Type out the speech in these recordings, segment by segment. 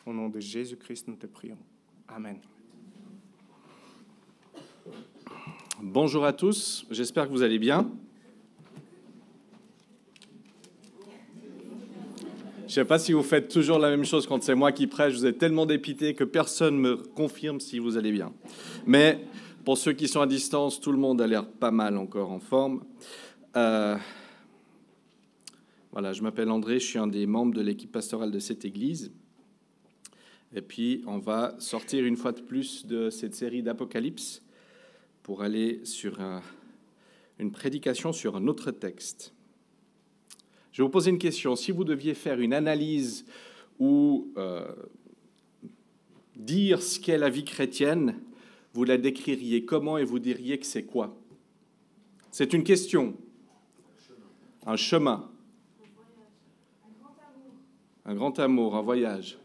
Au nom de Jésus-Christ, nous te prions. Amen. Bonjour à tous, j'espère que vous allez bien. Je ne sais pas si vous faites toujours la même chose quand c'est moi qui prêche. Vous êtes tellement dépité que personne ne me confirme si vous allez bien. Mais pour ceux qui sont à distance, tout le monde a l'air pas mal encore en forme. Voilà, je m'appelle André, je suis un des membres de l'équipe pastorale de cette église. Et puis, on va sortir une fois de plus de cette série d'Apocalypse pour aller sur une prédication sur un autre texte. Je vais vous poser une question. Si vous deviez faire une analyse ou dire ce qu'est la vie chrétienne, vous la décririez comment et vous diriez que c'est quoi? C'est une question. Un chemin. Un grand amour, un voyage.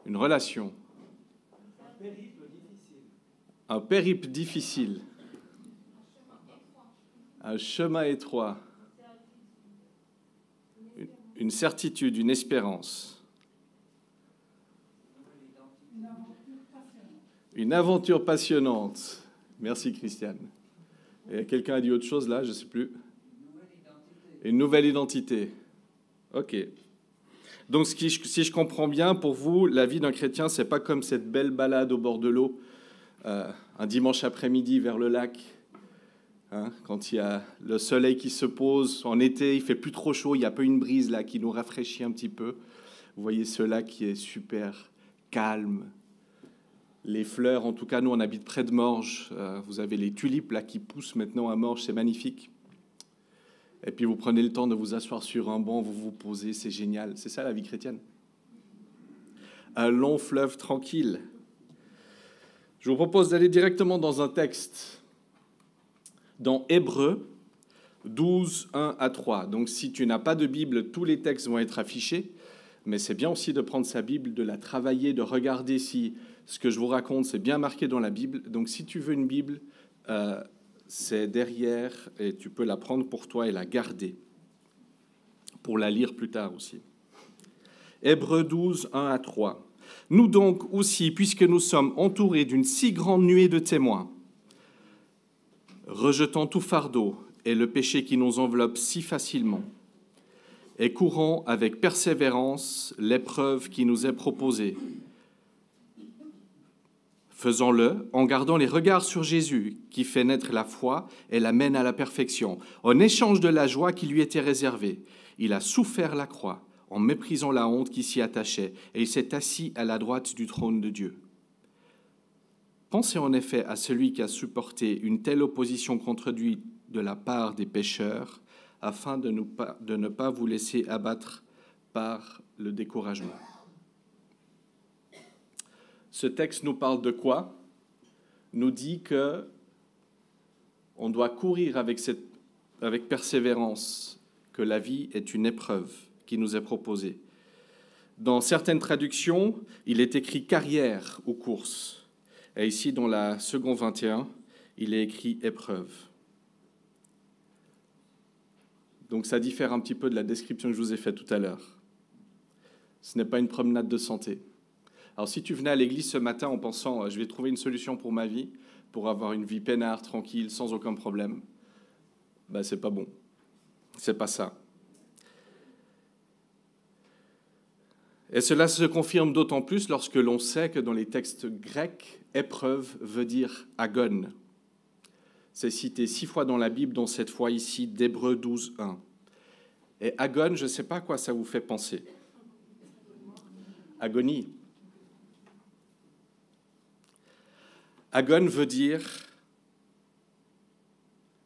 Une relation. Un périple difficile. Un chemin étroit. Une certitude, une espérance. Une aventure passionnante. Merci, Christiane. Et quelqu'un a dit autre chose là, je ne sais plus. Une nouvelle identité. Ok. Donc, si je comprends bien, pour vous, la vie d'un chrétien, ce n'est pas comme cette belle balade au bord de l'eau, un dimanche après-midi vers le lac, hein, quand il y a le soleil qui se pose, en été, il fait plus trop chaud, il y a un peu une brise là qui nous rafraîchit un petit peu. Vous voyez ce lac qui est super calme. Les fleurs, en tout cas, nous on habite près de Morges. Vous avez les tulipes là qui poussent maintenant à Morges, c'est magnifique. Et puis vous prenez le temps de vous asseoir sur un banc, vous vous posez, c'est génial. C'est ça la vie chrétienne. Un long fleuve tranquille. Je vous propose d'aller directement dans un texte. Dans Hébreux 12, 1 à 3. Donc, si tu n'as pas de Bible, tous les textes vont être affichés. Mais c'est bien aussi de prendre sa Bible, de la travailler, de regarder si ce que je vous raconte, c'est bien marqué dans la Bible. Donc, si tu veux une Bible, c'est derrière et tu peux la prendre pour toi et la garder pour la lire plus tard aussi. Hébreux 12, 1 à 3. Nous donc aussi, puisque nous sommes entourés d'une si grande nuée de témoins, rejetant tout fardeau et le péché qui nous enveloppe si facilement, et courons avec persévérance l'épreuve qui nous est proposée. Faisons-le en gardant les regards sur Jésus, qui fait naître la foi et la mène à la perfection. En échange de la joie qui lui était réservée, il a souffert la croix en méprisant la honte qui s'y attachait, et il s'est assis à la droite du trône de Dieu. Pensez en effet à celui qui a supporté une telle opposition contre lui de la part des pécheurs, afin de ne pas vous laisser abattre par le découragement. Ce texte nous parle de quoi? Nous dit que on doit courir avec persévérance, que la vie est une épreuve qui nous est proposée. Dans certaines traductions, il est écrit carrière ou course. Et ici, dans la seconde 21, il est écrit épreuve. Donc ça diffère un petit peu de la description que je vous ai faite tout à l'heure. Ce n'est pas une promenade de santé. Alors si tu venais à l'église ce matin en pensant « je vais trouver une solution pour ma vie, pour avoir une vie peinard, tranquille, sans aucun problème », ben c'est pas bon. C'est pas ça. Et cela se confirme d'autant plus lorsque l'on sait que dans les textes grecs, épreuve veut dire agon. C'est cité 6 fois dans la Bible, dont cette fois ici d'Hébreux 12, 1. Et agon, je ne sais pas à quoi ça vous fait penser. Agonie. Agon veut dire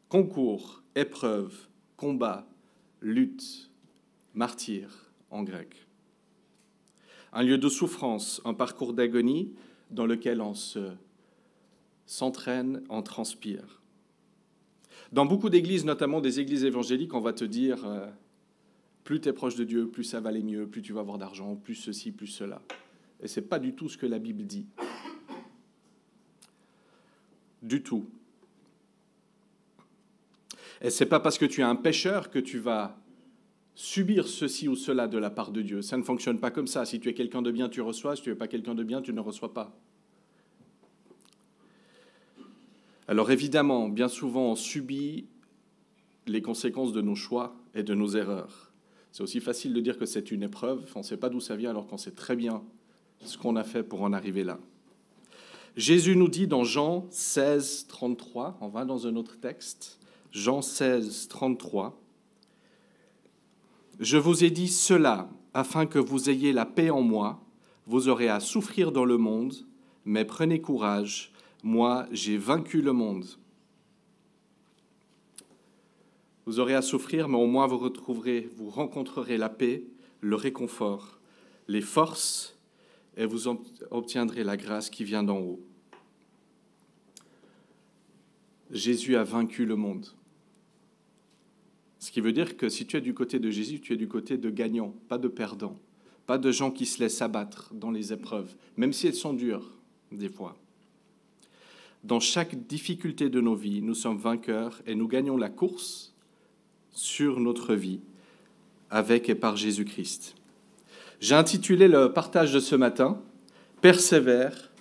concours, épreuve, combat, lutte, martyr en grec. Un lieu de souffrance, un parcours d'agonie dans lequel on s'entraîne, on transpire. Dans beaucoup d'églises, notamment des églises évangéliques, on va te dire plus tu es proche de Dieu, plus ça va aller mieux, plus tu vas avoir d'argent, plus ceci, plus cela. Et ce n'est pas du tout ce que la Bible dit. Du tout. Et ce n'est pas parce que tu es un pécheur que tu vas subir ceci ou cela de la part de Dieu. Ça ne fonctionne pas comme ça. Si tu es quelqu'un de bien, tu reçois. Si tu n'es pas quelqu'un de bien, tu ne reçois pas. Alors évidemment, bien souvent, on subit les conséquences de nos choix et de nos erreurs. C'est aussi facile de dire que c'est une épreuve. On ne sait pas d'où ça vient alors qu'on sait très bien ce qu'on a fait pour en arriver là. Jésus nous dit dans Jean 16, 33, on va dans un autre texte, Jean 16, 33, « Je vous ai dit cela afin que vous ayez la paix en moi. Vous aurez à souffrir dans le monde, mais prenez courage, moi j'ai vaincu le monde. » Vous aurez à souffrir, mais au moins vous rencontrerez la paix, le réconfort, les forces, et vous obtiendrez la grâce qui vient d'en haut. Jésus a vaincu le monde. Ce qui veut dire que si tu es du côté de Jésus, tu es du côté de gagnants, pas de perdants, pas de gens qui se laissent abattre dans les épreuves, même si elles sont dures, des fois. Dans chaque difficulté de nos vies, nous sommes vainqueurs et nous gagnons la course sur notre vie avec et par Jésus-Christ. J'ai intitulé le partage de ce matin « Persévère,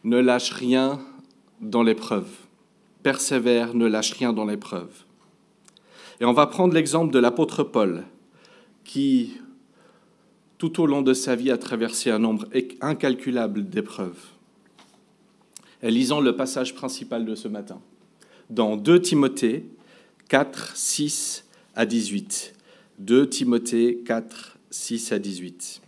ne lâche rien dans l'épreuve. » Persévère, ne lâche rien dans l'épreuve. Et on va prendre l'exemple de l'apôtre Paul, qui, tout au long de sa vie, a traversé un nombre incalculable d'épreuves. Et lisons le passage principal de ce matin, dans 2 Timothée 4, 6 à 18. 2 Timothée 4, 6 à 18.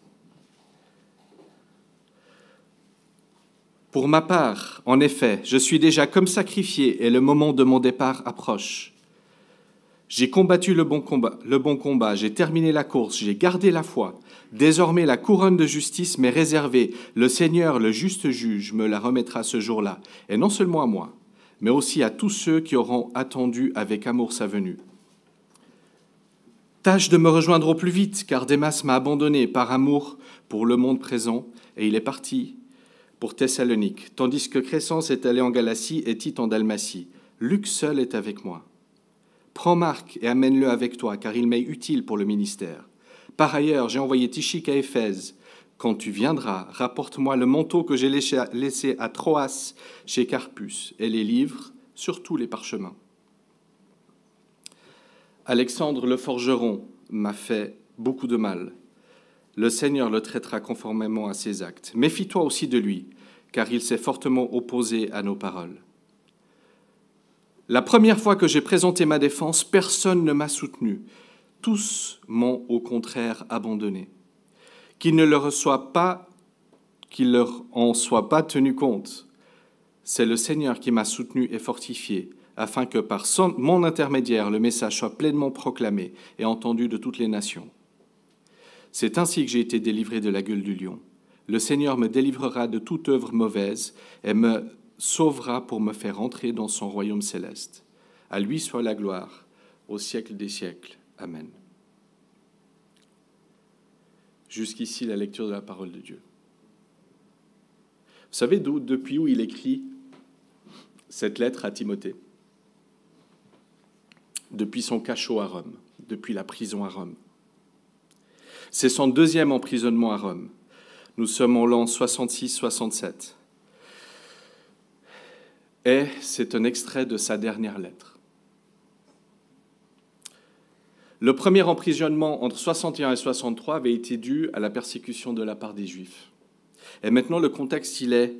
Pour ma part, en effet, je suis déjà comme sacrifié et le moment de mon départ approche. J'ai combattu le bon combat, j'ai terminé la course, j'ai gardé la foi. Désormais, la couronne de justice m'est réservée. Le Seigneur, le juste juge, me la remettra ce jour-là. Et non seulement à moi, mais aussi à tous ceux qui auront attendu avec amour sa venue. Tâche de me rejoindre au plus vite, car Démas m'a abandonné par amour pour le monde présent, et il est parti pour Thessalonique, tandis que Crescence est allé en Galatie et Tite en Dalmatie. Luc seul est avec moi. Prends Marc et amène-le avec toi, car il m'est utile pour le ministère. Par ailleurs, j'ai envoyé Tychik à Éphèse. Quand tu viendras, rapporte-moi le manteau que j'ai laissé à Troas chez Carpus, et les livres, surtout les parchemins. Alexandre le forgeron m'a fait beaucoup de mal. Le Seigneur le traitera conformément à ses actes. Méfie-toi aussi de lui, car il s'est fortement opposé à nos paroles. La première fois que j'ai présenté ma défense, personne ne m'a soutenu. Tous m'ont au contraire abandonné. Qu'il ne leur en soit pas tenu compte. C'est le Seigneur qui m'a soutenu et fortifié, afin que par mon intermédiaire, le message soit pleinement proclamé et entendu de toutes les nations. C'est ainsi que j'ai été délivré de la gueule du lion. Le Seigneur me délivrera de toute œuvre mauvaise et me sauvera pour me faire entrer dans son royaume céleste. À lui soit la gloire, au siècle des siècles. Amen. Jusqu'ici, la lecture de la parole de Dieu. Vous savez depuis où il écrit cette lettre à Timothée? Depuis son cachot à Rome, depuis la prison à Rome. C'est son deuxième emprisonnement à Rome. Nous sommes en l'an 66-67. Et c'est un extrait de sa dernière lettre. Le premier emprisonnement entre 61 et 63 avait été dû à la persécution de la part des Juifs. Et maintenant, le contexte, il est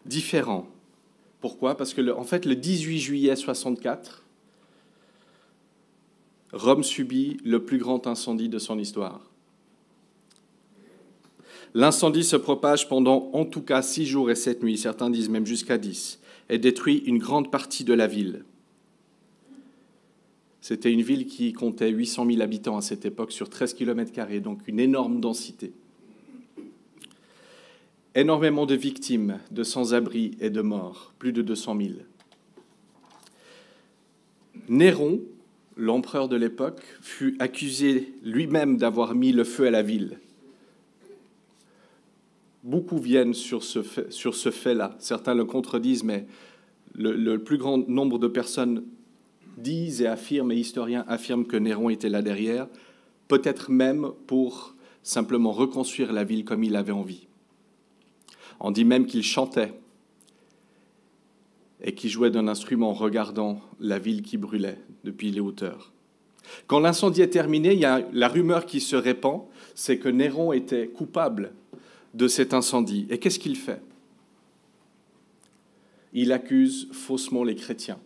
différent. Pourquoi? Parce que, en fait, le 18 juillet 64, Rome subit le plus grand incendie de son histoire. L'incendie se propage pendant en tout cas 6 jours et 7 nuits, certains disent même jusqu'à 10, et détruit une grande partie de la ville. C'était une ville qui comptait 800 000 habitants à cette époque sur 13 km², donc une énorme densité. Énormément de victimes, de sans-abri et de morts, plus de 200 000. Néron, l'empereur de l'époque, fut accusé lui-même d'avoir mis le feu à la ville. Beaucoup viennent sur ce fait-là. Certains le contredisent, mais le plus grand nombre de personnes disent et affirment, et historiens affirment que Néron était là derrière, peut-être même pour simplement reconstruire la ville comme il avait envie. On dit même qu'il chantait et qu'il jouait d'un instrument en regardant la ville qui brûlait depuis les hauteurs. Quand l'incendie est terminé, il y a la rumeur qui se répand, c'est que Néron était coupable de cet incendie. Et qu'est-ce qu'il fait? Il accuse faussement les chrétiens.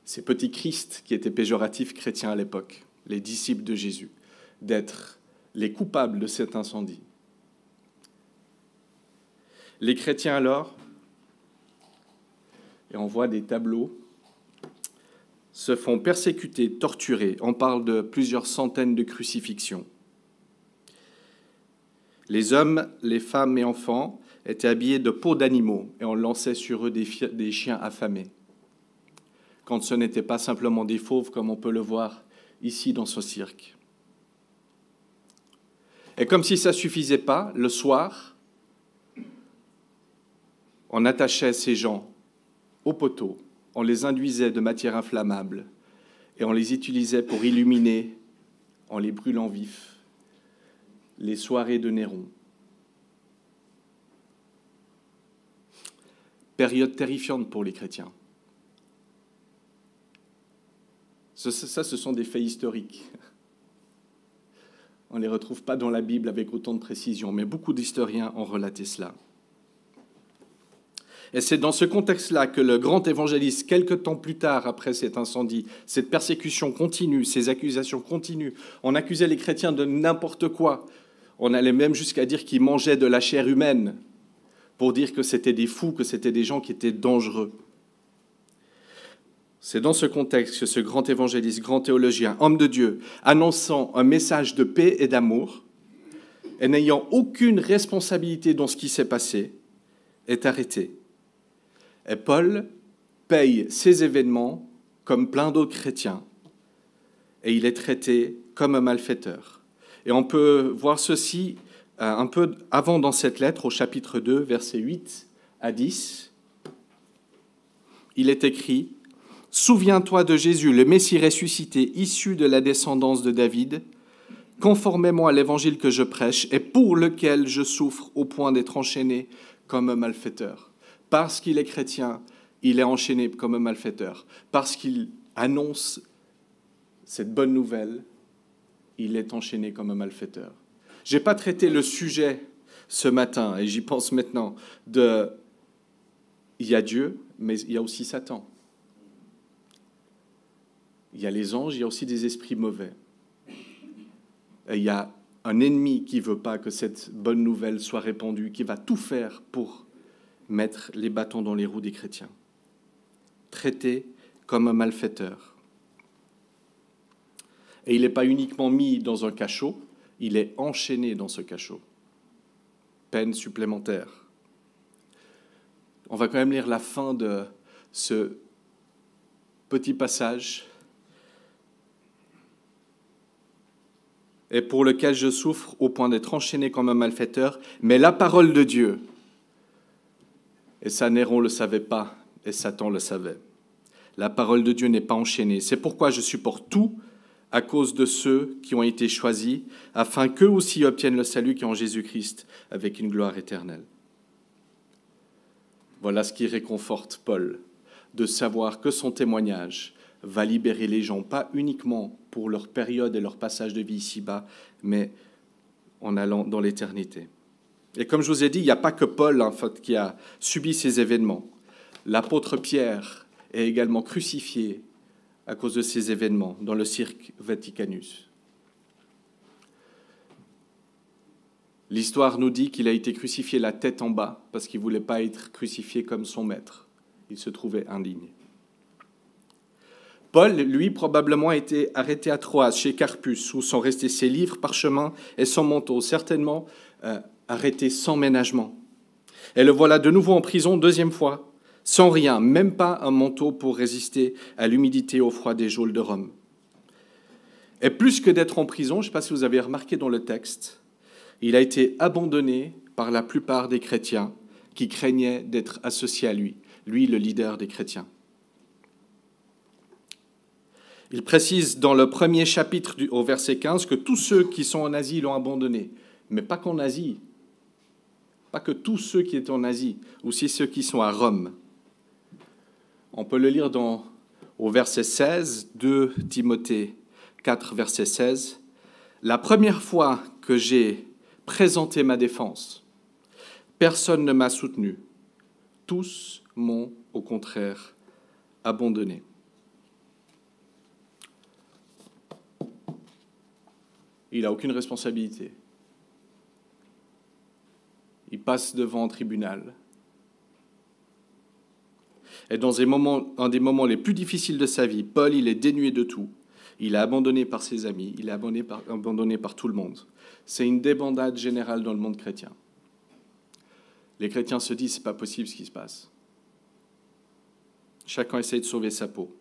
Ces petits Christ, qui étaient péjoratifs chrétiens à l'époque, les disciples de Jésus, d'être les coupables de cet incendie. Les chrétiens alors, et on voit des tableaux, se font persécuter, torturer. On parle de plusieurs centaines de crucifixions. Les hommes, les femmes et enfants étaient habillés de peaux d'animaux et on lançait sur eux des chiens affamés. Quand ce n'était pas simplement des fauves comme on peut le voir ici dans ce cirque. Et comme si ça ne suffisait pas, le soir, on attachait ces gens au poteau, on les induisait de matière inflammable et on les utilisait pour illuminer, en les brûlant vifs, les soirées de Néron. Période terrifiante pour les chrétiens. Ça, ce sont des faits historiques. On ne les retrouve pas dans la Bible avec autant de précision, mais beaucoup d'historiens ont relaté cela. Et c'est dans ce contexte-là que le grand évangéliste, quelque temps plus tard après cet incendie, cette persécution continue, ces accusations continuent, on accusait les chrétiens de n'importe quoi. On allait même jusqu'à dire qu'ils mangeaient de la chair humaine, pour dire que c'était des fous, que c'était des gens qui étaient dangereux. C'est dans ce contexte que ce grand évangéliste, grand théologien, homme de Dieu, annonçant un message de paix et d'amour, et n'ayant aucune responsabilité dans ce qui s'est passé, est arrêté. Et Paul paye ces événements comme plein d'autres chrétiens, et il est traité comme un malfaiteur. Et on peut voir ceci un peu avant dans cette lettre, au chapitre 2, versets 8 à 10. Il est écrit « Souviens-toi de Jésus, le Messie ressuscité, issu de la descendance de David, conformément à l'évangile que je prêche et pour lequel je souffre au point d'être enchaîné comme un malfaiteur. » Parce qu'il est chrétien, il est enchaîné comme un malfaiteur. Parce qu'il annonce cette bonne nouvelle, il est enchaîné comme un malfaiteur. Je n'ai pas traité le sujet ce matin, et j'y pense maintenant, il y a Dieu, mais il y a aussi Satan. Il y a les anges, il y a aussi des esprits mauvais. Et il y a un ennemi qui ne veut pas que cette bonne nouvelle soit répandue, qui va tout faire pour mettre les bâtons dans les roues des chrétiens. Traité comme un malfaiteur. Et il n'est pas uniquement mis dans un cachot, il est enchaîné dans ce cachot. Peine supplémentaire. On va quand même lire la fin de ce petit passage. Et pour lequel je souffre au point d'être enchaîné comme un malfaiteur, mais la parole de Dieu, et ça Néron ne le savait pas, et Satan le savait. La parole de Dieu n'est pas enchaînée. C'est pourquoi je supporte tout à cause de ceux qui ont été choisis, afin qu'eux aussi obtiennent le salut qui est en Jésus-Christ, avec une gloire éternelle. Voilà ce qui réconforte Paul, de savoir que son témoignage va libérer les gens, pas uniquement pour leur période et leur passage de vie ici-bas, mais en allant dans l'éternité. Et comme je vous ai dit, il n'y a pas que Paul en fait, qui a subi ces événements. L'apôtre Pierre est également crucifié à cause de ces événements dans le cirque Vaticanus. L'histoire nous dit qu'il a été crucifié la tête en bas parce qu'il ne voulait pas être crucifié comme son maître. Il se trouvait indigne. Paul, lui, probablement a été arrêté à Troas, chez Carpus, où sont restés ses livres, parchemins et son manteau, certainement arrêté sans ménagement. Et le voilà de nouveau en prison, deuxième fois, sans rien, même pas un manteau pour résister à l'humidité et au froid des geôles de Rome. Et plus que d'être en prison, je ne sais pas si vous avez remarqué dans le texte, il a été abandonné par la plupart des chrétiens qui craignaient d'être associés à lui, le leader des chrétiens. Il précise dans le premier chapitre au verset 15 que tous ceux qui sont en Asie l'ont abandonné. Mais pas qu'en Asie. Pas que tous ceux qui étaient en Asie, aussi ceux qui sont à Rome. On peut le lire au verset 16, 2 Timothée 4, verset 16. La première fois que j'ai présenté ma défense, personne ne m'a soutenu. Tous m'ont, au contraire, abandonné. Il n'a aucune responsabilité. Il passe devant un tribunal. Et dans un des moments les plus difficiles de sa vie, Paul, il est dénué de tout. Il est abandonné par ses amis, il est abandonné par tout le monde. C'est une débandade générale dans le monde chrétien. Les chrétiens se disent, c'est pas possible ce qui se passe. Chacun essaie de sauver sa peau.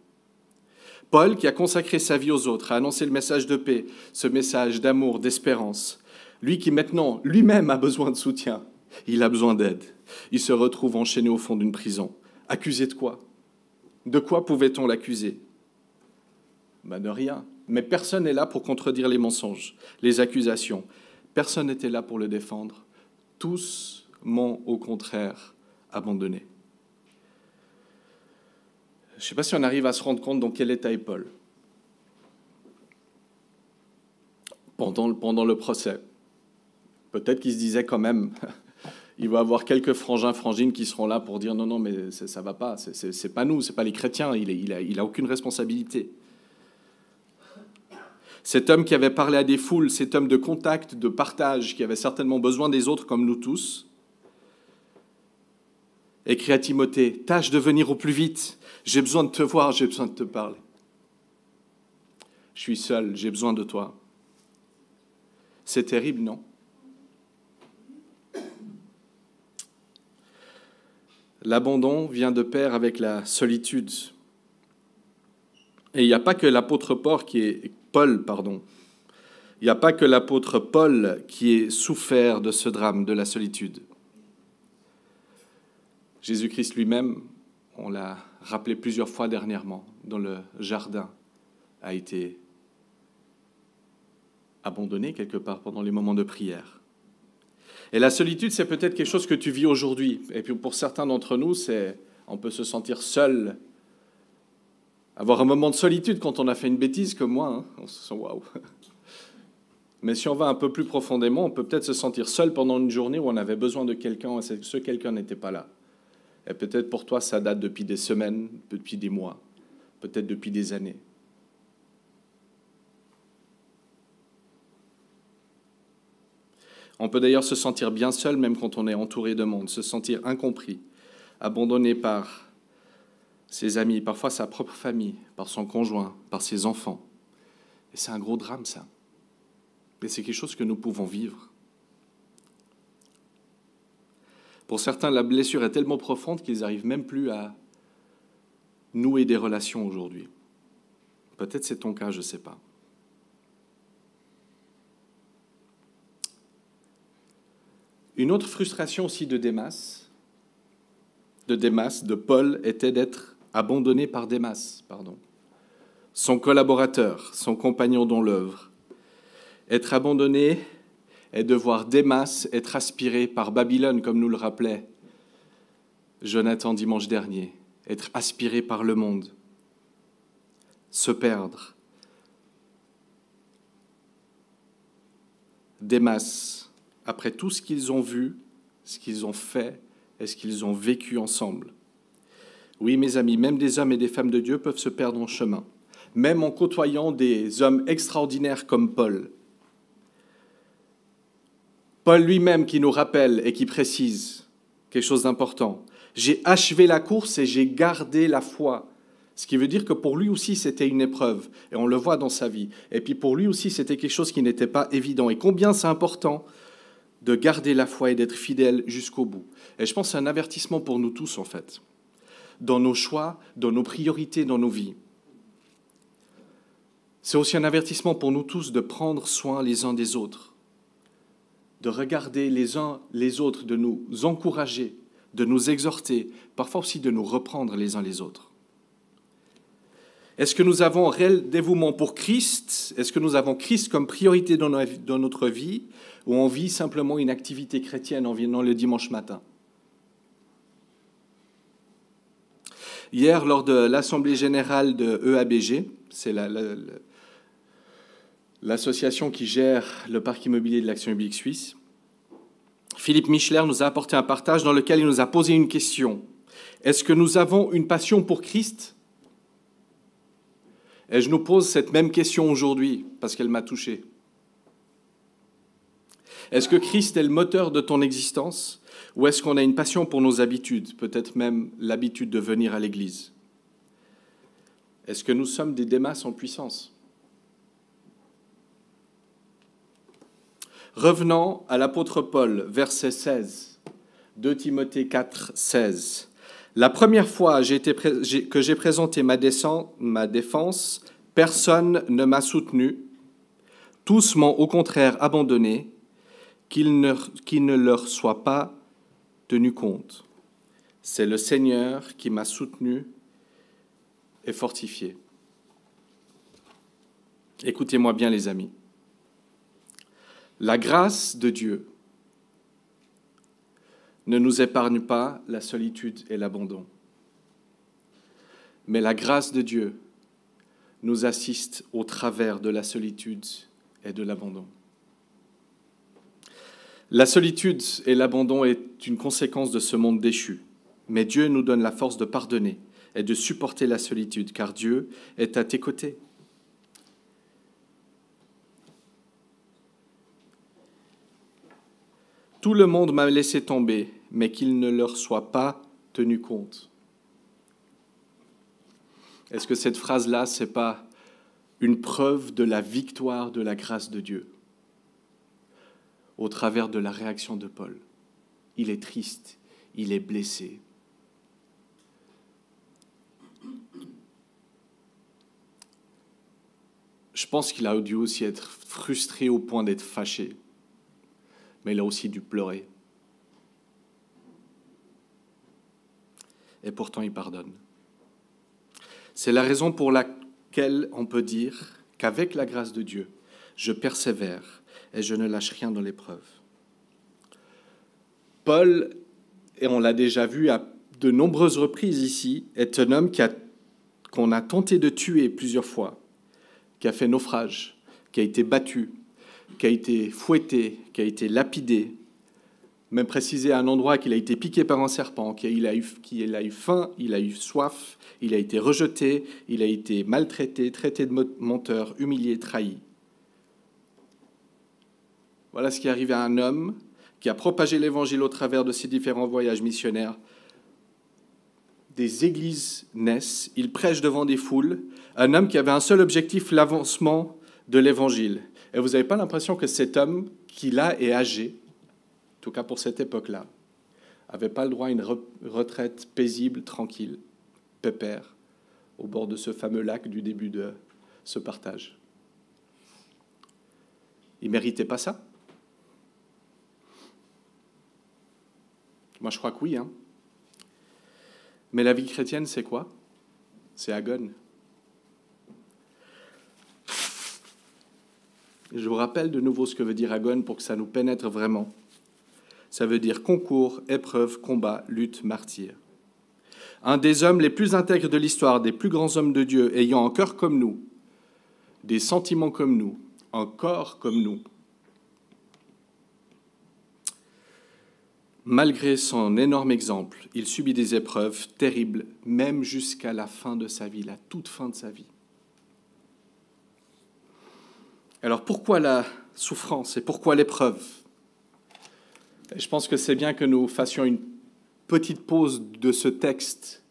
Paul, qui a consacré sa vie aux autres, a annoncé le message de paix, ce message d'amour, d'espérance. Lui qui maintenant, lui-même a besoin de soutien, il a besoin d'aide. Il se retrouve enchaîné au fond d'une prison. Accusé de quoi? De quoi pouvait-on l'accuser? De rien. Mais personne n'est là pour contredire les mensonges, les accusations. Personne n'était là pour le défendre. Tous m'ont au contraire abandonné. Je ne sais pas si on arrive à se rendre compte dans quel état est Paul pendant le procès. Peut-être qu'il se disait quand même, il va y avoir quelques frangins, frangines qui seront là pour dire non, mais ça ne va pas, c'est pas nous, c'est pas les chrétiens, il a aucune responsabilité. Cet homme qui avait parlé à des foules, cet homme de contact, de partage, qui avait certainement besoin des autres comme nous tous, écrit à Timothée, tâche de venir au plus vite, j'ai besoin de te voir, j'ai besoin de te parler. Je suis seul, j'ai besoin de toi. C'est terrible, non? L'abandon vient de pair avec la solitude. Et il n'y a pas que l'apôtre Paul Il n'y a pas que l'apôtre Paul qui ait souffert de ce drame de la solitude. Jésus-Christ lui-même, on l'a rappelé plusieurs fois dernièrement, dans le jardin, a été abandonné quelque part pendant les moments de prière. Et la solitude, c'est peut-être quelque chose que tu vis aujourd'hui. Et puis pour certains d'entre nous, on peut se sentir seul. Avoir un moment de solitude quand on a fait une bêtise comme moi, on se sent waouh. Mais si on va un peu plus profondément, on peut peut-être se sentir seul pendant une journée où on avait besoin de quelqu'un et ce quelqu'un n'était pas là. Et peut-être pour toi, ça date depuis des semaines, depuis des mois, peut-être depuis des années. On peut d'ailleurs se sentir bien seul, même quand on est entouré de monde, se sentir incompris, abandonné par ses amis, parfois sa propre famille, par son conjoint, par ses enfants. Et c'est un gros drame, ça. Et c'est quelque chose que nous pouvons vivre. Pour certains, la blessure est tellement profonde qu'ils n'arrivent même plus à nouer des relations aujourd'hui. Peut-être c'est ton cas, je ne sais pas. Une autre frustration aussi de Paul, était d'être abandonné par Démas, son collaborateur, son compagnon dans l'œuvre. Être abandonné et de voir Démas être aspiré par Babylone, comme nous le rappelait Jonathan dimanche dernier, être aspiré par le monde, se perdre. Démas, après tout ce qu'ils ont vu, ce qu'ils ont fait et ce qu'ils ont vécu ensemble. Oui, mes amis, même des hommes et des femmes de Dieu peuvent se perdre en chemin, même en côtoyant des hommes extraordinaires comme Paul. Paul lui-même qui nous rappelle et qui précise quelque chose d'important. J'ai achevé la course et j'ai gardé la foi. Ce qui veut dire que pour lui aussi, c'était une épreuve. Et on le voit dans sa vie. Et puis pour lui aussi, c'était quelque chose qui n'était pas évident. Et combien c'est important de garder la foi et d'être fidèle jusqu'au bout. Et je pense que c'est un avertissement pour nous tous, en fait. Dans nos choix, dans nos priorités, dans nos vies. C'est aussi un avertissement pour nous tous de prendre soin les uns des autres. De regarder les uns les autres, de nous encourager, de nous exhorter, parfois aussi de nous reprendre les uns les autres. Est-ce que nous avons un réel dévouement pour Christ? Est-ce que nous avons Christ comme priorité dans notre vie? Ou on vit simplement une activité chrétienne en venant le dimanche matin? Hier, lors de l'Assemblée générale de EABG, c'est l'association qui gère le parc immobilier de l'Action biblique suisse, Philippe Michler nous a apporté un partage dans lequel il nous a posé une question. Est-ce que nous avons une passion pour Christ? Et je nous pose cette même question aujourd'hui, parce qu'elle m'a touché. Est-ce que Christ est le moteur de ton existence, ou est-ce qu'on a une passion pour nos habitudes, peut-être même l'habitude de venir à l'église? Est-ce que nous sommes des Démas en puissance? Revenons à l'apôtre Paul, verset 16, 2 Timothée 4, 16. La première fois que j'ai présenté ma défense, personne ne m'a soutenu. Tous m'ont au contraire abandonné, qu'il ne leur soit pas tenu compte. C'est le Seigneur qui m'a soutenu et fortifié. Écoutez-moi bien, les amis. La grâce de Dieu ne nous épargne pas la solitude et l'abandon. Mais la grâce de Dieu nous assiste au travers de la solitude et de l'abandon. La solitude et l'abandon est une conséquence de ce monde déchu. Mais Dieu nous donne la force de pardonner et de supporter la solitude, car Dieu est à tes côtés. Tout le monde m'a laissé tomber, mais qu'il ne leur soit pas tenu compte. Est-ce que cette phrase-là, ce n'est pas une preuve de la victoire de la grâce de Dieu au travers de la réaction de Paul? Il est triste, il est blessé. Je pense qu'il a dû aussi être frustré au point d'être fâché. Mais il a aussi dû pleurer. Et pourtant, il pardonne. C'est la raison pour laquelle on peut dire qu'avec la grâce de Dieu, je persévère et je ne lâche rien dans l'épreuve. Paul, et on l'a déjà vu à de nombreuses reprises ici, est un homme qu'on a tenté de tuer plusieurs fois, qui a fait naufrage, qui a été battu, qui a été fouetté, qui a été lapidé, même précisé à un endroit qu'il a été piqué par un serpent, qu'il a eu faim, il a eu soif, il a été rejeté, il a été maltraité, traité de menteur, humilié, trahi. Voilà ce qui est arrivé à un homme qui a propagé l'Évangile au travers de ses différents voyages missionnaires. Des églises naissent, il prêche devant des foules, un homme qui avait un seul objectif, l'avancement de l'Évangile. Et vous n'avez pas l'impression que cet homme, qui là est âgé, en tout cas pour cette époque-là, n'avait pas le droit à une retraite paisible, tranquille, pépère, au bord de ce fameux lac du début de ce partage? Il ne méritait pas ça? Moi, je crois que oui. Mais la vie chrétienne, c'est quoi? C'est agone. Je vous rappelle de nouveau ce que veut dire agone pour que ça nous pénètre vraiment. Ça veut dire concours, épreuve, combat, lutte, martyr. Un des hommes les plus intègres de l'histoire, des plus grands hommes de Dieu, ayant un cœur comme nous, des sentiments comme nous, un corps comme nous. Malgré son énorme exemple, il subit des épreuves terribles, même jusqu'à la fin de sa vie, la toute fin de sa vie. Alors pourquoi la souffrance et pourquoi l'épreuve? Et je pense que c'est bien que nous fassions une petite pause de ce texte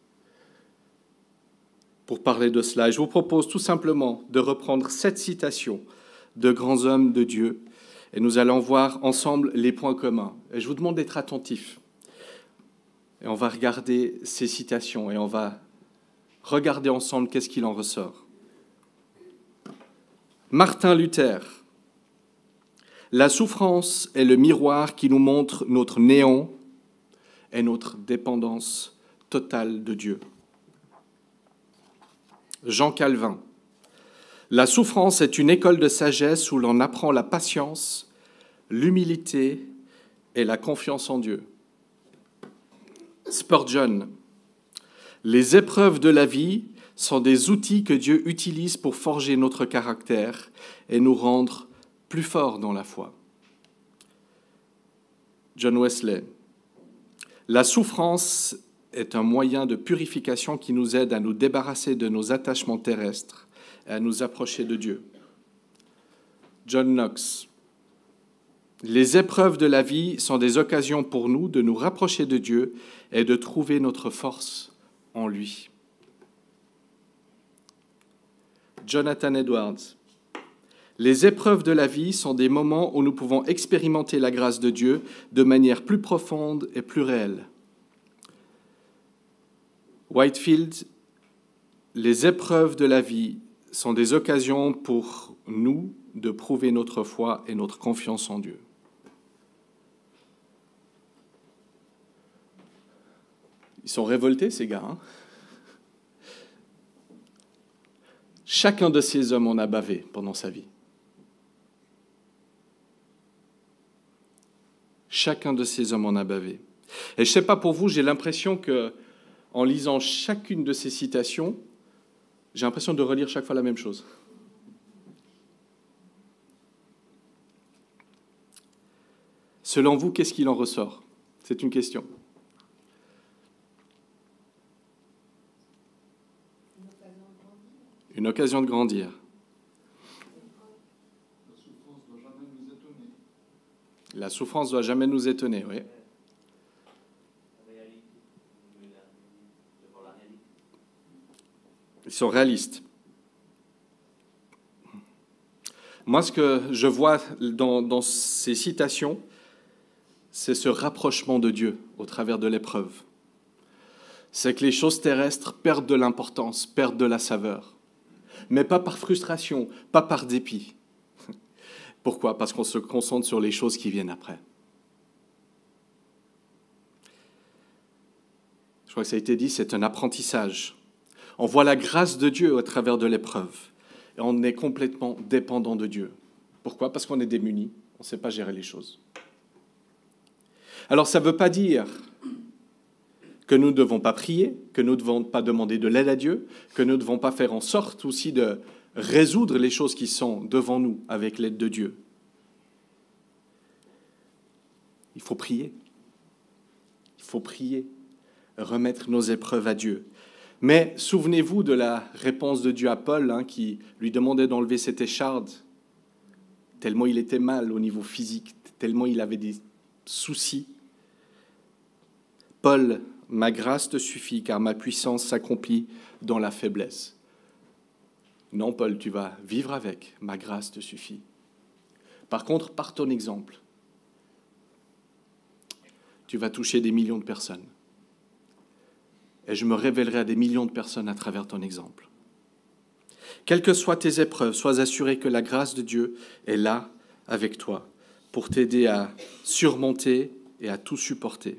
pour parler de cela. Et je vous propose tout simplement de reprendre cette citation de grands hommes de Dieu et nous allons voir ensemble les points communs. Et je vous demande d'être attentifs. Et on va regarder ces citations et on va regarder ensemble qu'est-ce qu'il en ressort. Martin Luther. La souffrance est le miroir qui nous montre notre néant et notre dépendance totale de Dieu. Jean Calvin. La souffrance est une école de sagesse où l'on apprend la patience, l'humilité et la confiance en Dieu. Spurgeon. Les épreuves de la vie sont des outils que Dieu utilise pour forger notre caractère et nous rendre plus forts dans la foi. John Wesley. La souffrance est un moyen de purification qui nous aide à nous débarrasser de nos attachements terrestres et à nous approcher de Dieu. John Knox. Les épreuves de la vie sont des occasions pour nous de nous rapprocher de Dieu et de trouver notre force en lui. Jonathan Edwards. Les épreuves de la vie sont des moments où nous pouvons expérimenter la grâce de Dieu de manière plus profonde et plus réelle. Whitefield. Les épreuves de la vie sont des occasions pour nous de prouver notre foi et notre confiance en Dieu. Ils sont révoltés, ces gars. Hein? Chacun de ces hommes en a bavé pendant sa vie. Chacun de ces hommes en a bavé. Et je ne sais pas pour vous, j'ai l'impression que, en lisant chacune de ces citations, j'ai l'impression de relire chaque fois la même chose. Selon vous, qu'est-ce qu'il en ressort? C'est une question. Une occasion de grandir. La souffrance ne doit jamais nous étonner, oui. Ils sont réalistes. Moi, ce que je vois dans ces citations, c'est ce rapprochement de Dieu au travers de l'épreuve. C'est que les choses terrestres perdent de l'importance, perdent de la saveur. Mais pas par frustration, pas par dépit. Pourquoi? Parce qu'on se concentre sur les choses qui viennent après. Je crois que ça a été dit, c'est un apprentissage. On voit la grâce de Dieu au travers de l'épreuve. Et on est complètement dépendant de Dieu. Pourquoi? Parce qu'on est démunis, on ne sait pas gérer les choses. Alors ça ne veut pas dire que nous ne devons pas prier, que nous ne devons pas demander de l'aide à Dieu, que nous ne devons pas faire en sorte aussi de résoudre les choses qui sont devant nous avec l'aide de Dieu. Il faut prier. Il faut prier, remettre nos épreuves à Dieu. Mais souvenez-vous de la réponse de Dieu à Paul, qui lui demandait d'enlever cette écharde, tellement il était mal au niveau physique, tellement il avait des soucis. Paul, ma grâce te suffit, car ma puissance s'accomplit dans la faiblesse. Non, Paul, tu vas vivre avec, ma grâce te suffit. Par contre, par ton exemple, tu vas toucher des millions de personnes. Et je me révélerai à des millions de personnes à travers ton exemple. Quelles que soient tes épreuves, sois assuré que la grâce de Dieu est là avec toi pour t'aider à surmonter et à tout supporter.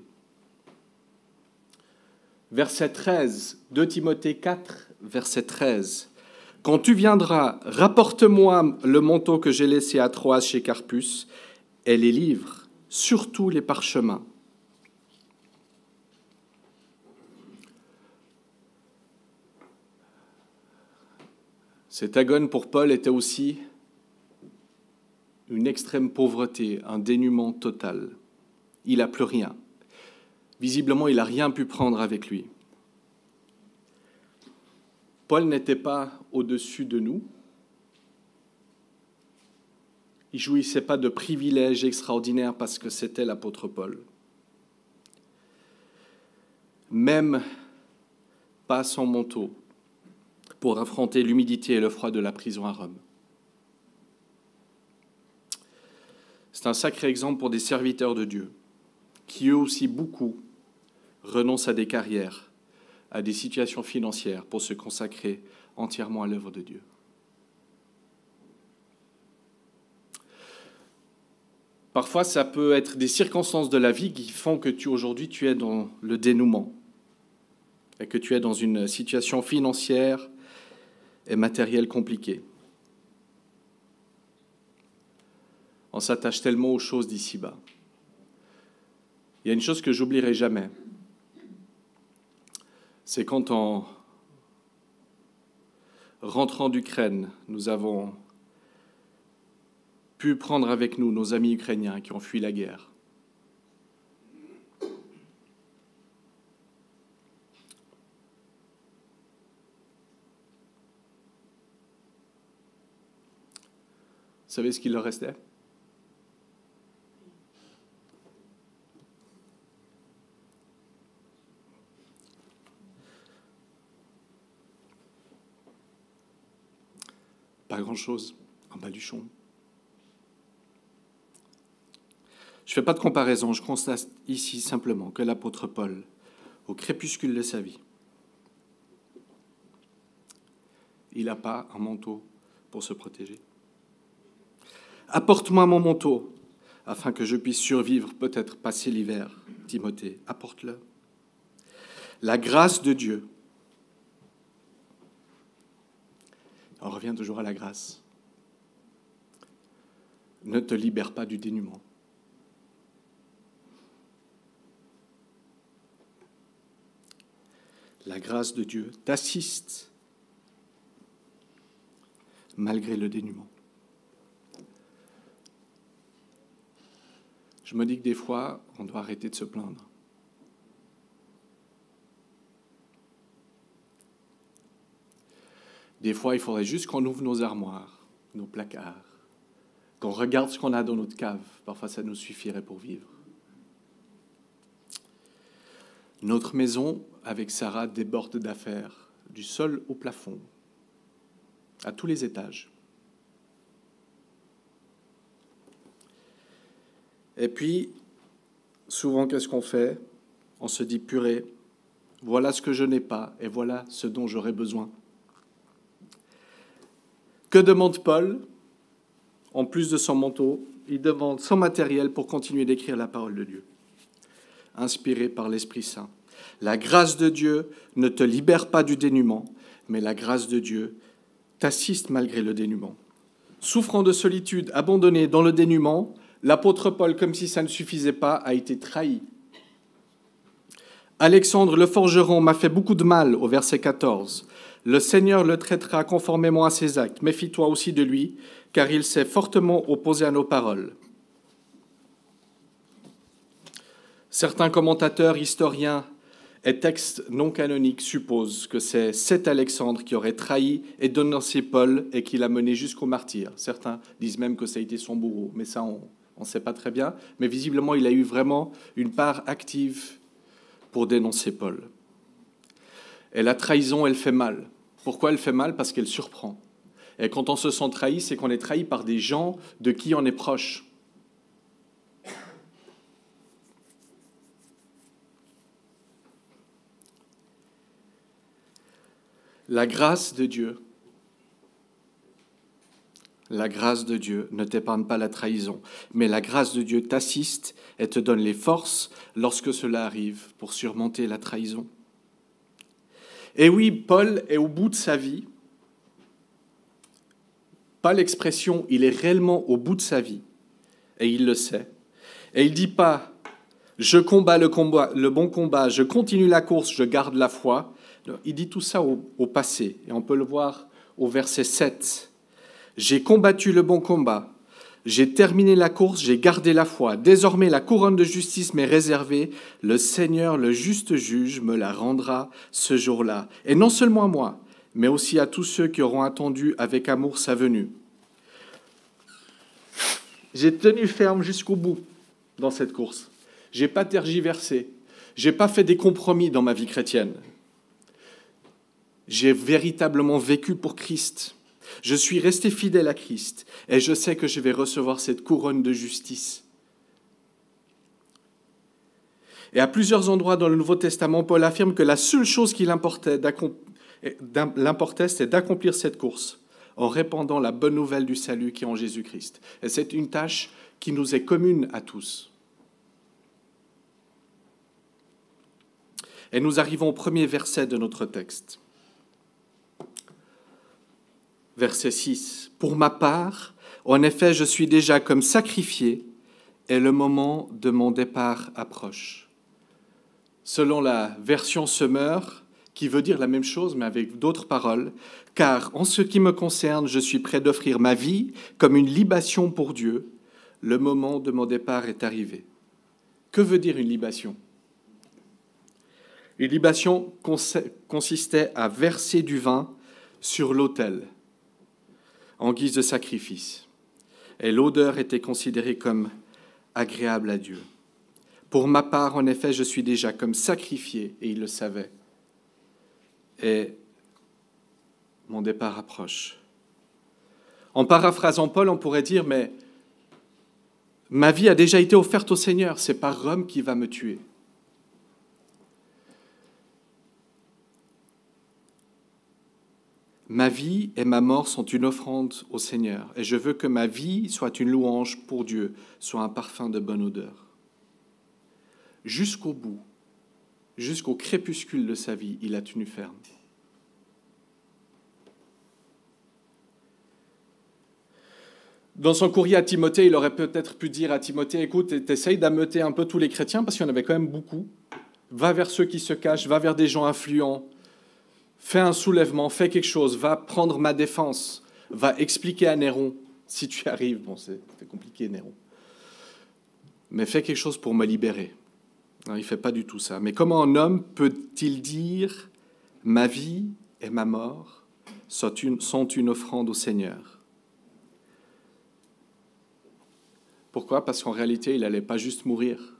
Verset 13, 2 Timothée 4, verset 13. « Quand tu viendras, rapporte-moi le manteau que j'ai laissé à Troas chez Carpus et les livres, surtout les parchemins. » Cette agonie pour Paul était aussi une extrême pauvreté, un dénuement total. Il n'a plus rien. Visiblement, il n'a rien pu prendre avec lui. Paul n'était pas au-dessus de nous. Il ne jouissait pas de privilèges extraordinaires parce que c'était l'apôtre Paul. Même pas son manteau pour affronter l'humidité et le froid de la prison à Rome. C'est un sacré exemple pour des serviteurs de Dieu, qui eux aussi beaucoup renoncent à des carrières, à des situations financières pour se consacrer entièrement à l'œuvre de Dieu. Parfois, ça peut être des circonstances de la vie qui font que aujourd'hui, tu es dans le dénouement et que tu es dans une situation financière et matériel compliqué. On s'attache tellement aux choses d'ici-bas. Il y a une chose que j'oublierai jamais. C'est quand en rentrant d'Ukraine, nous avons pu prendre avec nous nos amis ukrainiens qui ont fui la guerre. Vous savez ce qu'il leur restait ? Pas grand-chose, un baluchon. Je ne fais pas de comparaison, je constate ici simplement que l'apôtre Paul, au crépuscule de sa vie, il n'a pas un manteau pour se protéger. Apporte-moi mon manteau, afin que je puisse survivre, peut-être passer l'hiver. Timothée, apporte-le. La grâce de Dieu. On revient toujours à la grâce. Ne te libère pas du dénuement. La grâce de Dieu t'assiste malgré le dénuement. Je me dis que des fois, on doit arrêter de se plaindre. Des fois, il faudrait juste qu'on ouvre nos armoires, nos placards, qu'on regarde ce qu'on a dans notre cave. Parfois, ça nous suffirait pour vivre. Notre maison, avec Sarah, déborde d'affaires, du sol au plafond, à tous les étages. Et puis, souvent, qu'est-ce qu'on fait ? On se dit, purée, voilà ce que je n'ai pas et voilà ce dont j'aurais besoin. Que demande Paul ? En plus de son manteau, il demande son matériel pour continuer d'écrire la parole de Dieu, inspiré par l'Esprit Saint. La grâce de Dieu ne te libère pas du dénuement, mais la grâce de Dieu t'assiste malgré le dénuement. Souffrant de solitude, abandonné dans le dénuement, l'apôtre Paul, comme si ça ne suffisait pas, a été trahi. Alexandre le forgeron m'a fait beaucoup de mal, au verset 14. Le Seigneur le traitera conformément à ses actes. Méfie-toi aussi de lui, car il s'est fortement opposé à nos paroles. Certains commentateurs, historiens et textes non canoniques supposent que c'est cet Alexandre qui aurait trahi et dénoncé Paul et qui l'a mené jusqu'au martyre. Certains disent même que ça a été son bourreau, mais ça, on ne sait pas très bien. Mais visiblement, il a eu vraiment une part active pour dénoncer Paul. Et la trahison, elle fait mal. Pourquoi elle fait mal ? Parce qu'elle surprend. Et quand on se sent trahi, c'est qu'on est trahi par des gens de qui on est proche. La grâce de Dieu ne t'épargne pas la trahison, mais la grâce de Dieu t'assiste et te donne les forces lorsque cela arrive pour surmonter la trahison. Et oui, Paul est au bout de sa vie. Pas l'expression, il est réellement au bout de sa vie. Et il le sait. Et il ne dit pas « je combats le bon combat, je continue la course, je garde la foi ». Il dit tout ça au passé. Et on peut le voir au verset 7. « J'ai combattu le bon combat. J'ai terminé la course, j'ai gardé la foi. Désormais, la couronne de justice m'est réservée. Le Seigneur, le juste juge, me la rendra ce jour-là. Et non seulement à moi, mais aussi à tous ceux qui auront attendu avec amour sa venue. » J'ai tenu ferme jusqu'au bout dans cette course. Je n'ai pas tergiversé. Je n'ai pas fait des compromis dans ma vie chrétienne. J'ai véritablement vécu pour Christ. Je suis resté fidèle à Christ et je sais que je vais recevoir cette couronne de justice. Et à plusieurs endroits dans le Nouveau Testament, Paul affirme que la seule chose qui l'importait, c'est d'accomplir cette course en répandant la bonne nouvelle du salut qui est en Jésus-Christ. Et c'est une tâche qui nous est commune à tous. Et nous arrivons au premier verset de notre texte. Verset 6. « Pour ma part, en effet, je suis déjà comme sacrifié et le moment de mon départ approche. » Selon la version Semeur, qui veut dire la même chose mais avec d'autres paroles, « Car en ce qui me concerne, je suis prêt d'offrir ma vie comme une libation pour Dieu. Le moment de mon départ est arrivé. » Que veut dire une libation ? Une libation consistait à verser du vin sur l'autel en guise de sacrifice. Et l'odeur était considérée comme agréable à Dieu. Pour ma part, en effet, je suis déjà comme sacrifié, et il le savait. Et mon départ approche. En paraphrasant Paul, on pourrait dire, mais ma vie a déjà été offerte au Seigneur, c'est pas Rome qui va me tuer. Ma vie et ma mort sont une offrande au Seigneur, et je veux que ma vie soit une louange pour Dieu, soit un parfum de bonne odeur. Jusqu'au bout, jusqu'au crépuscule de sa vie, il a tenu ferme. Dans son courrier à Timothée, il aurait peut-être pu dire à Timothée, écoute, t'essayes d'ameuter un peu tous les chrétiens, parce qu'il y en avait quand même beaucoup. Va vers ceux qui se cachent, va vers des gens influents. Fais un soulèvement, fais quelque chose, va prendre ma défense, va expliquer à Néron, si tu arrives. Bon, c'est compliqué, Néron. Mais fais quelque chose pour me libérer. Non, il ne fait pas du tout ça. Mais comment un homme peut-il dire « ma vie et ma mort sont une offrande au Seigneur » ? Pourquoi ? Parce qu'en réalité, il n'allait pas juste mourir.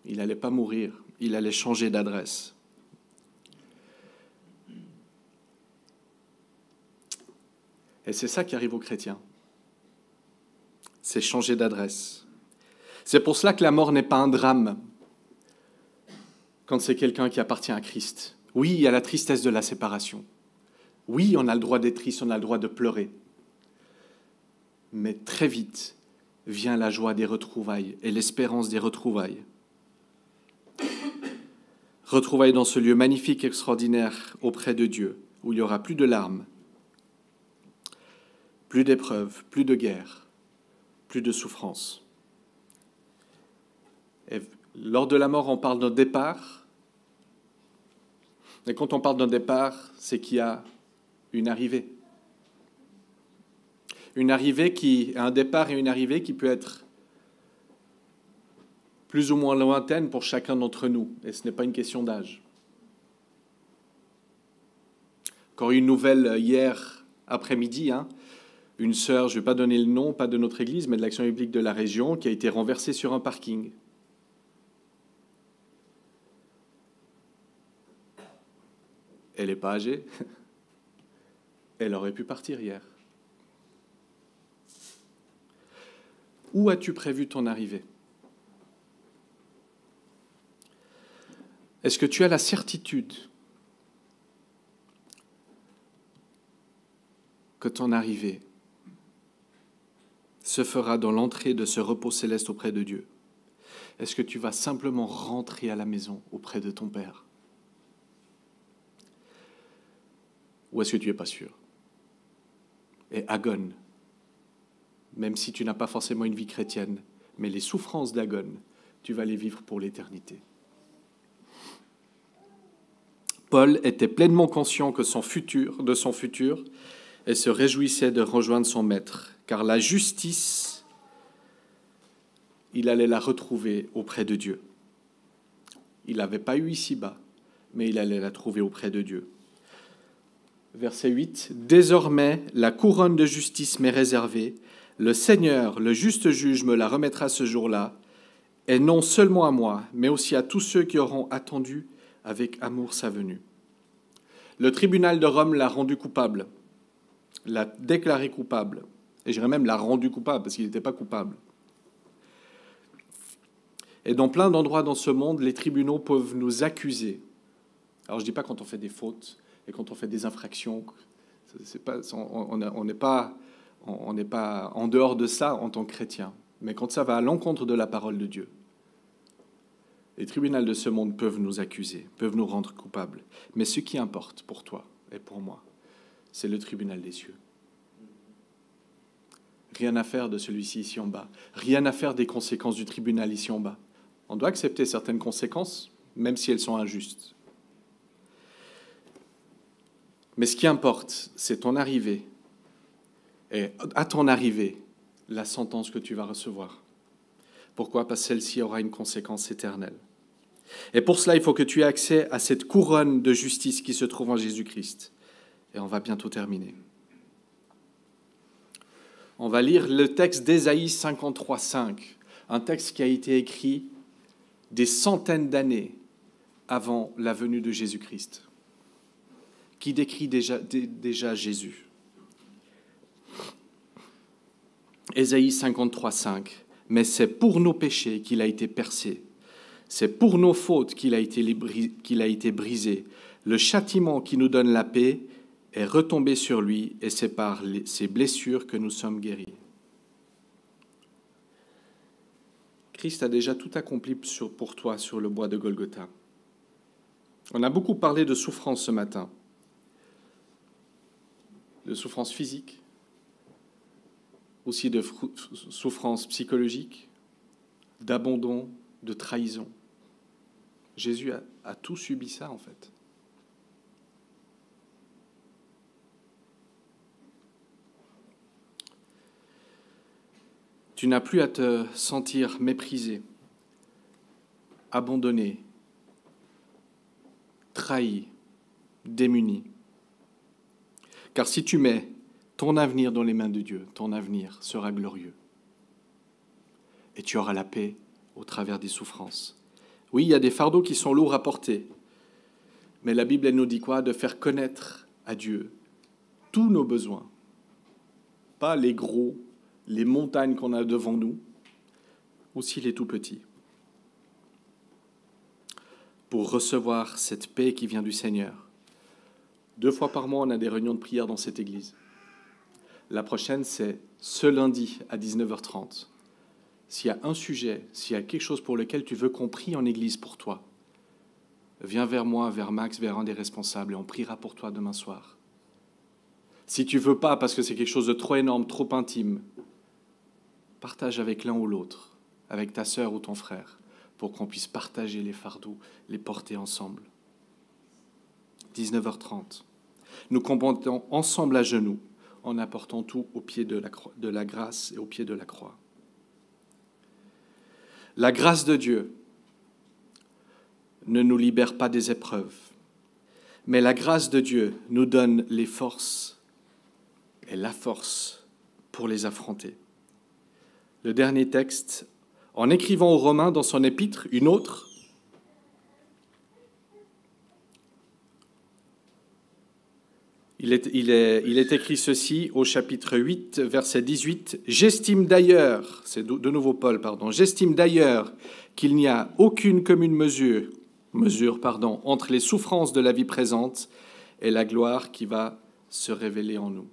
Il n'allait pas mourir, il allait changer d'adresse. Et c'est ça qui arrive aux chrétiens. C'est changer d'adresse. C'est pour cela que la mort n'est pas un drame quand c'est quelqu'un qui appartient à Christ. Oui, il y a la tristesse de la séparation. Oui, on a le droit d'être triste, on a le droit de pleurer. Mais très vite vient la joie des retrouvailles et l'espérance des retrouvailles. Retrouvailles dans ce lieu magnifique, extraordinaire, auprès de Dieu, où il n'y aura plus de larmes, plus d'épreuves, plus de guerre, plus de souffrance. Et lors de la mort, on parle d'un départ. Et quand on parle d'un départ, c'est qu'il y a une arrivée. Un départ et une arrivée qui peut être plus ou moins lointaine pour chacun d'entre nous. Et ce n'est pas une question d'âge. Encore une nouvelle hier après-midi, une sœur, je ne vais pas donner le nom, pas de notre église, mais de l'Action biblique de la région, qui a été renversée sur un parking. Elle n'est pas âgée. Elle aurait pu partir hier. Où as-tu prévu ton arrivée ? Est-ce que tu as la certitude que ton arrivée se fera dans l'entrée de ce repos céleste auprès de Dieu ? Est-ce que tu vas simplement rentrer à la maison auprès de ton Père ? Ou est-ce que tu n'es pas sûr ? Et Agon, même si tu n'as pas forcément une vie chrétienne, mais les souffrances d'Agon, tu vas les vivre pour l'éternité. Paul était pleinement conscient de son futur, et se réjouissait de rejoindre son maître, car la justice, il allait la retrouver auprès de Dieu. Il n'avait pas eu ici-bas, mais il allait la trouver auprès de Dieu. Verset 8, « Désormais, la couronne de justice m'est réservée. Le Seigneur, le juste juge, me la remettra ce jour-là, et non seulement à moi, mais aussi à tous ceux qui auront attendu avec amour sa venue. » Le tribunal de Rome l'a rendu coupable, l'a déclaré coupable, et je dirais même l'a rendu coupable, parce qu'il n'était pas coupable. Et dans plein d'endroits dans ce monde, les tribunaux peuvent nous accuser. Alors je ne dis pas quand on fait des fautes, et quand on fait des infractions, on n'est pas en dehors de ça en tant que chrétien. Mais quand ça va à l'encontre de la parole de Dieu, les tribunaux de ce monde peuvent nous accuser, peuvent nous rendre coupables. Mais ce qui importe pour toi et pour moi, c'est le tribunal des cieux. Rien à faire de celui-ci ici en bas. Rien à faire des conséquences du tribunal ici en bas. On doit accepter certaines conséquences, même si elles sont injustes. Mais ce qui importe, c'est ton arrivée. Et à ton arrivée, la sentence que tu vas recevoir. Pourquoi ? Parce que celle-ci aura une conséquence éternelle. Et pour cela, il faut que tu aies accès à cette couronne de justice qui se trouve en Jésus-Christ. Et on va bientôt terminer. On va lire le texte d'Ésaïe 53,5, un texte qui a été écrit des centaines d'années avant la venue de Jésus-Christ, qui décrit déjà Jésus. Ésaïe 53,5, « Mais c'est pour nos péchés qu'il a été percé, c'est pour nos fautes qu'il a été brisé. Le châtiment qui nous donne la paix est retombé sur lui, et c'est par ses blessures que nous sommes guéris. » Christ a déjà tout accompli pour toi sur le bois de Golgotha. On a beaucoup parlé de souffrance ce matin, de souffrance physique, aussi de souffrance psychologique, d'abandon, de trahison. Jésus a tout subi ça, en fait. Tu n'as plus à te sentir méprisé, abandonné, trahi, démuni. Car si tu mets ton avenir dans les mains de Dieu, ton avenir sera glorieux. Et tu auras la paix au travers des souffrances. Oui, il y a des fardeaux qui sont lourds à porter. Mais la Bible, elle nous dit quoi ? De faire connaître à Dieu tous nos besoins. Pas les gros, les montagnes qu'on a devant nous, aussi les tout petits. Pour recevoir cette paix qui vient du Seigneur. 2 fois par mois, on a des réunions de prière dans cette église. La prochaine, c'est ce lundi à 19h30. S'il y a un sujet, s'il y a quelque chose pour lequel tu veux qu'on prie en église pour toi, viens vers moi, vers Max, vers un des responsables, et on priera pour toi demain soir. Si tu ne veux pas, parce que c'est quelque chose de trop énorme, trop intime, partage avec l'un ou l'autre, avec ta sœur ou ton frère, pour qu'on puisse partager les fardeaux, les porter ensemble. 19h30. Nous combattons ensemble à genoux, en apportant tout au pied de la grâce et au pied de la croix. La grâce de Dieu ne nous libère pas des épreuves, mais la grâce de Dieu nous donne les forces et la force pour les affronter. Le dernier texte, en écrivant aux Romains dans son épître, une autre, il est écrit ceci au chapitre 8, verset 18. « J'estime d'ailleurs, c'est de nouveau Paul, j'estime d'ailleurs qu'il n'y a aucune commune mesure entre les souffrances de la vie présente et la gloire qui va se révéler en nous. »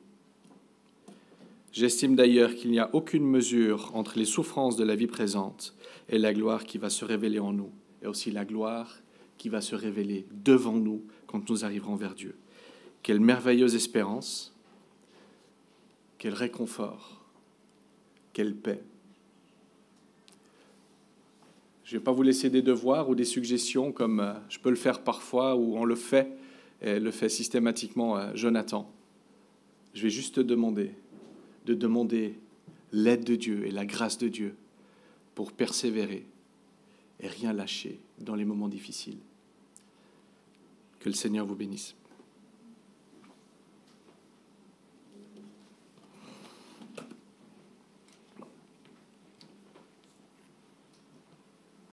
J'estime d'ailleurs qu'il n'y a aucune mesure entre les souffrances de la vie présente et la gloire qui va se révéler en nous, et aussi la gloire qui va se révéler devant nous quand nous arriverons vers Dieu. Quelle merveilleuse espérance, quel réconfort, quelle paix. Je ne vais pas vous laisser des devoirs ou des suggestions comme je peux le faire parfois ou on le fait, et le fait systématiquement Jonathan. Je vais juste te demander de demander l'aide de Dieu et la grâce de Dieu pour persévérer et rien lâcher dans les moments difficiles. Que le Seigneur vous bénisse.